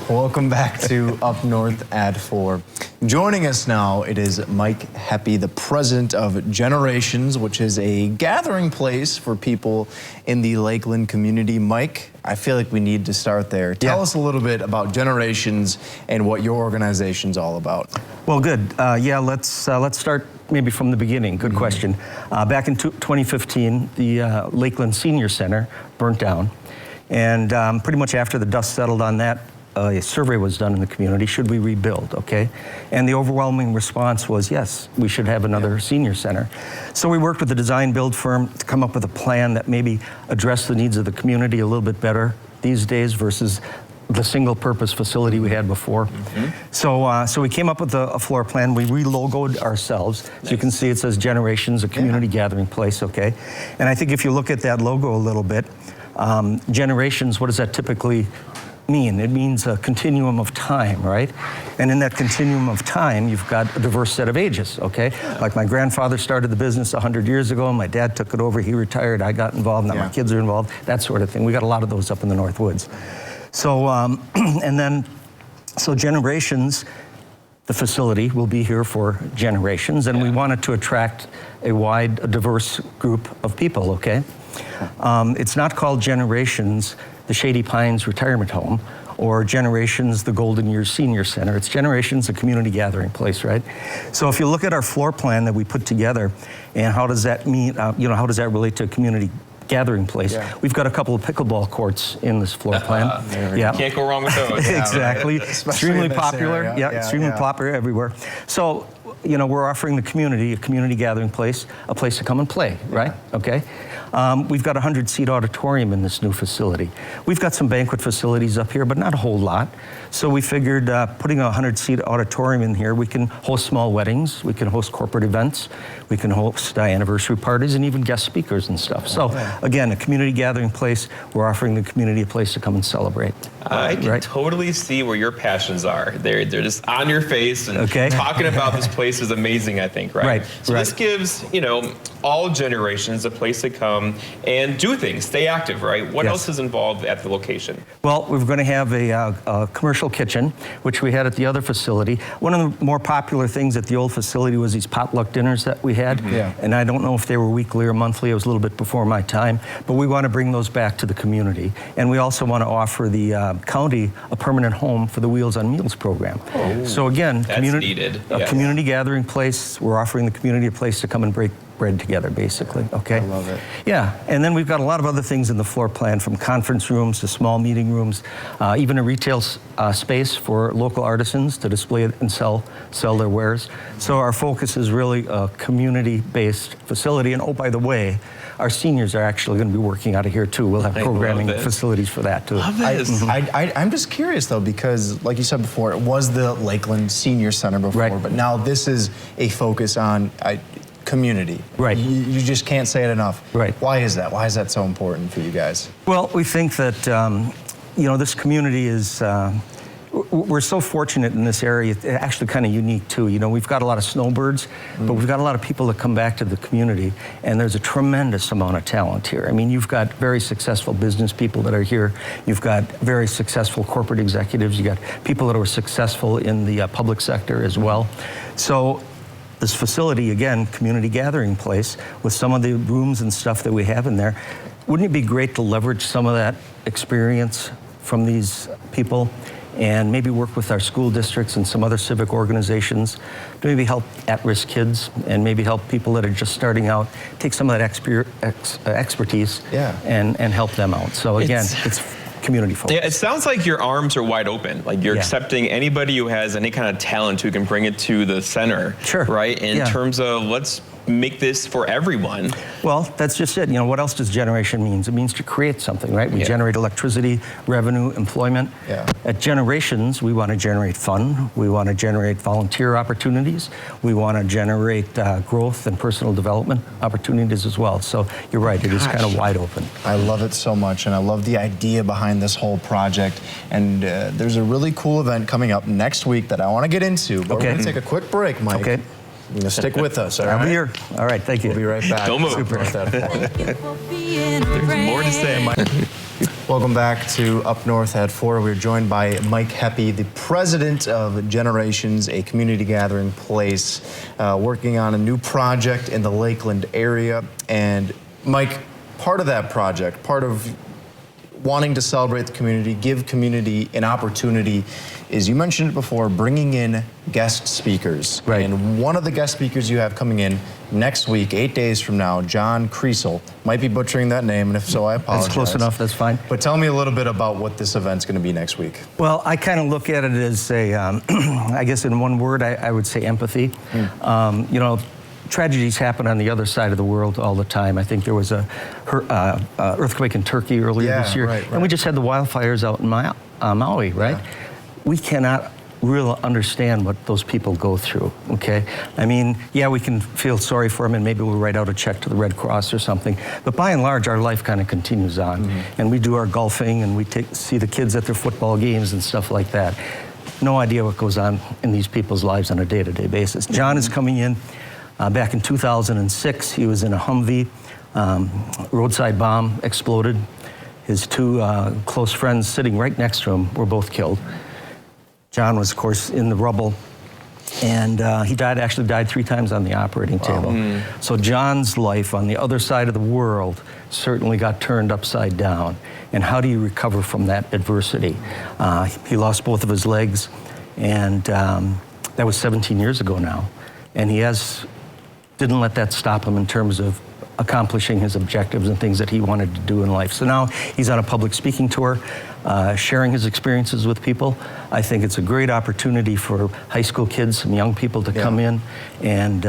Welcome back to Up North at 4. Joining us now, it is Mike Heppe, the president of Generations, which is a gathering place for people in the Lakeland community. Mike, I feel like we need to start there. Tell us a little bit about Generations and what your organization's all about. Well, good. Let's start maybe from the beginning. Good question. Back in 2015, the Lakeland Senior Center burnt down. And pretty much after the dust settled on that, a survey was done in the community, should we rebuild, okay? And the overwhelming response was, yes, we should have another senior center. So we worked with a design build firm to come up with a plan that maybe addressed the needs of the community a little bit better these days versus the single purpose facility we had before. So we came up with a floor plan. We re-logoed ourselves. So you can see it says Generations, a community gathering place, okay? And I think if you look at that logo a little bit, Generations, what does that typically mean? It means a continuum of time, right? And in that continuum of time, you've got a diverse set of ages, okay? Like my grandfather started the business 100 years ago, my dad took it over, he retired, I got involved, now my kids are involved, that sort of thing. We got a lot of those up in the North Woods. So, so Generations, the facility will be here for generations, and we wanted to attract a diverse group of people, okay? It's not called Generations, the Shady Pines Retirement Home, or Generations, the Golden Years Senior Center. It's Generations, a community gathering place, right? So if you look at our floor plan that we put together, and how does that mean, how does that relate to a community gathering place? We've got a couple of pickleball courts in this floor plan. Can't go wrong with those. Exactly. Extremely popular. Extremely popular everywhere. So, we're offering the community a community gathering place, a place to come and play, right? Okay. We've got a 100-seat auditorium in this new facility. We've got some banquet facilities up here, but not a whole lot. So we figured putting a 100-seat auditorium in here, we can host small weddings, we can host corporate events, we can host anniversary parties, and even guest speakers and stuff. So again, a community gathering place. We're offering the community a place to come and celebrate. I can totally see where your passions are. They're just on your face, and talking about this place is amazing, I think, right? So this gives, all generations a place to come and do things, stay active, right? What else is involved at the location? Well, we're going to have a commercial kitchen, which we had at the other facility. One of the more popular things at the old facility was these potluck dinners that we had. And I don't know if they were weekly or monthly. It was a little bit before my time. But we want to bring those back to the community. And we also want to offer the county a permanent home for the Wheels on Meals program. So again, community gathering place. We're offering the community a place to come and break bread together, basically, okay? I love it. Yeah, and then we've got a lot of other things in the floor plan, from conference rooms to small meeting rooms, even a retail space for local artisans to display it and sell their wares. So our focus is really a community-based facility. And oh, by the way, our seniors are actually going to be working out of here too. We'll have programming facilities for that too. I'm just curious though, because like you said before, it was the Lakeland Senior Center before, but now this is a focus on community. You just can't say it enough. Why is that? Why is that so important for you guys? Well, we think that this community is. We're so fortunate in this area. It's actually kind of unique too. We've got a lot of snowbirds, but we've got a lot of people that come back to the community, and there's a tremendous amount of talent here. I mean, you've got very successful business people that are here. You've got very successful corporate executives. You've got people that are successful in the public sector as well. So this facility, again, community gathering place, with some of the rooms and stuff that we have in there, wouldn't it be great to leverage some of that experience from these people and maybe work with our school districts and some other civic organizations to maybe help at-risk kids and maybe help people that are just starting out, take some of that expertise and help them out. So again, it's community focused. Yeah, it sounds like your arms are wide open. Like you're accepting anybody who has any kind of talent who can bring it to the center. Right? In terms of let's make this for everyone. Well, that's just it. What else does generation mean? It means to create something, right? We generate electricity, revenue, employment. At Generations, we want to generate fun. We want to generate volunteer opportunities. We want to generate growth and personal development opportunities as well. So you're right, it is kind of wide open. I love it so much, and I love the idea behind this whole project. And there's a really cool event coming up next week that I want to get into, but we're going to take a quick break, Mike. You're going to stick with us, all right? I'll be here. All right, thank you. We'll be right back. Don't move. Super. There's more to say, Mike. Welcome back to Up North at 4. We're joined by Mike Heppe, the president of Generations, a community gathering place, working on a new project in the Lakeland area. And Mike, part of that project, part of wanting to celebrate the community, give community an opportunity, is, you mentioned it before, bringing in guest speakers. Right. And one of the guest speakers you have coming in next week, 8 days from now, John Kriesel. Might be butchering that name, and if so, I apologize. That's close enough, that's fine. But tell me a little bit about what this event's going to be next week. Well, I kind of look at it as a, I guess in one word, I would say empathy. You know, tragedies happen on the other side of the world all the time. I think there was a earthquake in Turkey earlier this year. Right. And we just had the wildfires out in Maui, right? Yeah. We cannot really understand what those people go through, okay? I mean, yeah, we can feel sorry for them and maybe we'll write out a check to the Red Cross or something, but by and large, our life kind of continues on. And we do our golfing and we see the kids at their football games and stuff like that. No idea what goes on in these people's lives on a day-to-day basis. John is coming in. Back in 2006, he was in a Humvee. Roadside bomb exploded. His two close friends sitting right next to him were both killed. John was, of course, in the rubble, and he actually died 3 times on the operating table. So John's life on the other side of the world certainly got turned upside down. And how do you recover from that adversity? He lost both of his legs, and that was 17 years ago now. And he didn't let that stop him in terms of accomplishing his objectives and things that he wanted to do in life. So now he's on a public speaking tour, sharing his experiences with people. I think it's a great opportunity for high school kids, some young people to come in and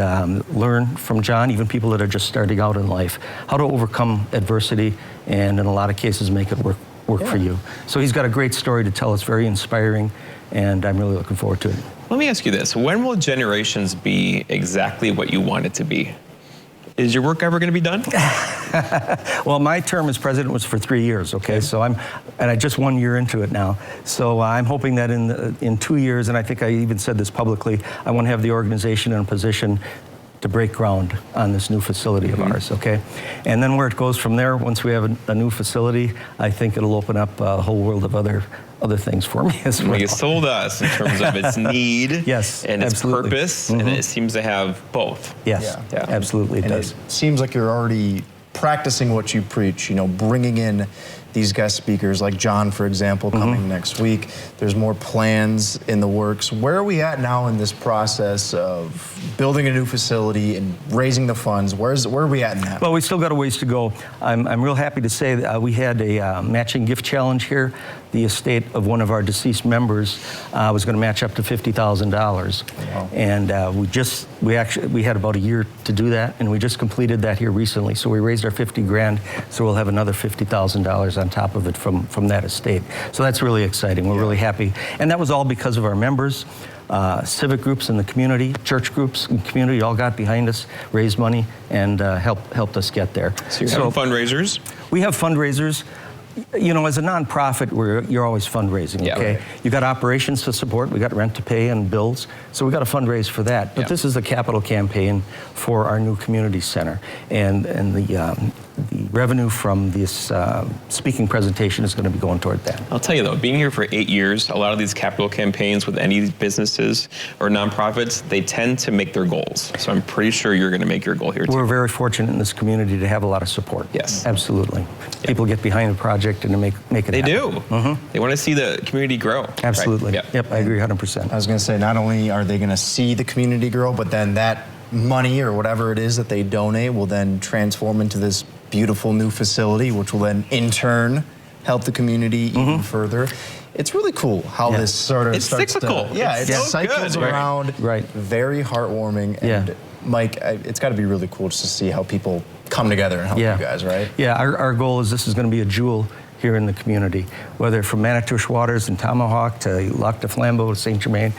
learn from John, even people that are just starting out in life, how to overcome adversity and in a lot of cases make it work for you. So he's got a great story to tell. It's very inspiring, and I'm really looking forward to it. Let me ask you this. When will Generations be exactly what you want it to be? Is your work ever going to be done? Well, my term as president was for 3 years, okay? So I'm just 1 year into it now. So I'm hoping that in 2 years, and I think I even said this publicly, I want to have the organization in a position to break ground on this new facility of ours, okay? And then where it goes from there, once we have a new facility, I think it'll open up a whole world of other things for me as well. You sold us in terms of its need and its purpose, and it seems to have both. Yes, absolutely it does. It seems like you're already practicing what you preach, you know, bringing in these guest speakers like John, for example, coming next week. There's more plans in the works. Where are we at now in this process of building a new facility and raising the funds? Where are we at in that? Well, we still got a ways to go. I'm real happy to say that we had a matching gift challenge here. The estate of one of our deceased members was going to match up to $50,000, and we had about a year to do that, and we just completed that here recently. So we raised our 50 grand, so we'll have another $50,000 on top of it from that estate. So that's really exciting. We're really happy, and that was all because of our members. Civic groups in the community, church groups in the community all got behind us, raised money, and helped us get there. So you have fundraisers? We have fundraisers. You know, as a nonprofit, you're always fundraising, okay? Right. You got operations to support, we got rent to pay and bills, so we got to fundraise for that. But this is the capital campaign for our new community center, and the revenue from this speaking presentation is going to be going toward that. I'll tell you though, being here for 8 years, a lot of these capital campaigns with any businesses or nonprofits, they tend to make their goals. So I'm pretty sure you're going to make your goal here too. We're very fortunate in this community to have a lot of support. Yes. Absolutely. People get behind the project and to make it happen. They do. They want to see the community grow. Absolutely. Right? Yep, I agree 100%. I was going to say, not only are they going to see the community grow, but then that money or whatever it is that they donate will then transform into this beautiful new facility, which will then in turn help the community even further. It's really cool how this sort of starts cyclical. It cycles around. Right. Very heartwarming. And Mike, it's got to be really cool just to see how people come together and help you guys, right? Yeah, our goal is this is going to be a jewel here in the community, whether from Manitouche Waters and Tomahawk to Lac de Flambeau to St. Germain.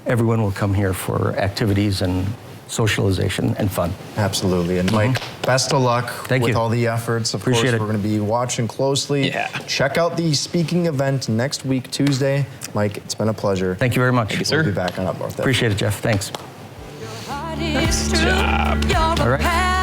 Everyone will come here for activities and socialization and fun. Absolutely. And Mike, best of luck with all the efforts. Of Appreciate course, we're going to be watching closely. Check out the speaking event next week, Tuesday. Mike, it's been a pleasure. Thank you very much. Thank you, sir. We'll be back on Up North. Appreciate it, Jeff. Thanks. Nice job. All right.